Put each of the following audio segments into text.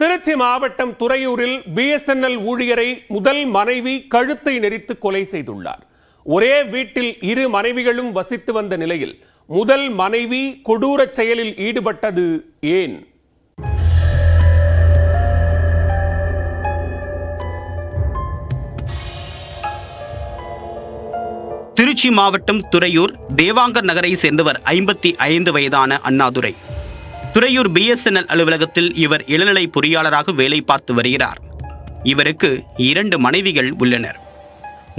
திருச்சி மாவட்டம் துறையூரில் பிஎஸ்என்எல் ஊழியரை முதல் மனைவி கழுத்தை நெரித்து கொலை செய்துள்ளார். ஒரே வீட்டில் இரு மனைவிகளும் வசித்து வந்த நிலையில் முதல் மனைவி கொடூரச் செயலில் ஈடுபட்டது ஏன்? திருச்சி மாவட்டம் துறையூர் தேவாங்கர் நகரை சேர்ந்தவர் 55 வயதான அண்ணாதுரை. துறையூர் பிஎஸ்என்எல் அலுவலகத்தில் இவர் இளநிலை பொறியாளராக வேலை பார்த்து வருகிறார். இவருக்கு 2 மனைவிகள் உள்ளனர்.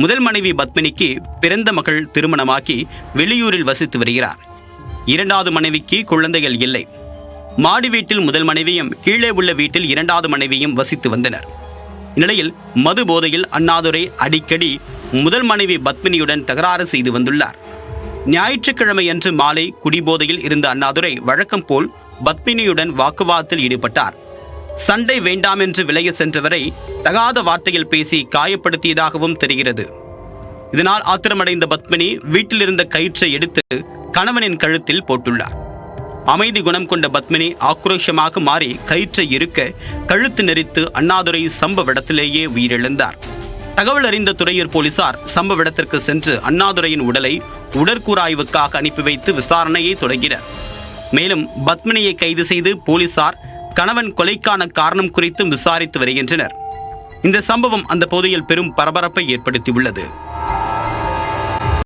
முதல் மனைவி பத்மினிக்கு பிறந்த மகள் திருமணமாக்கி வெளியூரில் வசித்து வருகிறார். 2வது மனைவிக்கு குழந்தைகள் இல்லை. மாடி வீட்டில் முதல் மனைவியும் கீழே உள்ள வீட்டில் 2வது மனைவியும் வசித்து வந்தனர். இந்நிலையில் மது போதையில் அண்ணாதுரை அடிக்கடி முதல் மனைவி பத்மினியுடன் தகராறு செய்து வந்துள்ளார். ஞாயிற்றுக்கிழமை அன்று மாலை குடிபோதையில் இருந்த அண்ணாதுரை வழக்கம் போல் பத்மினியுடன் வாக்குவாதத்தில் ஈடுபட்டார். சண்டை வேண்டாம் என்று விலகி சென்றவரை தகாத வார்த்தையில் பேசி காயப்படுத்தியதாகவும் தெரிகிறது. இதனால் ஆத்திரமடைந்த பத்மினி வீட்டில் இருந்த கயிற்றை எடுத்து கணவனின் கழுத்தில் போட்டுள்ளார். அமைதி குணம் கொண்ட பத்மினி ஆக்ரோஷமாக மாறி கயிற்றை இருக்க கழுத்து நெரித்து அண்ணாதுரை சம்பவ இடத்திலேயே உயிரிழந்தார். தகவல் அறிந்த துறையூர் போலீசார் சம்பவ இடத்திற்கு சென்று அண்ணாதுரையின் உடலை உடற்கூறாய்வுக்காக அனுப்பி வைத்து விசாரணையை தொடங்கினர். மேலும் பத்மினியை கைது செய்து போலீசார் கணவன் கொலைக்கான காரணம் குறித்து விசாரித்து வருகின்றனர். இந்த சம்பவம் அந்த பகுதியில் பெரும் பரபரப்பை ஏற்படுத்தியுள்ளது.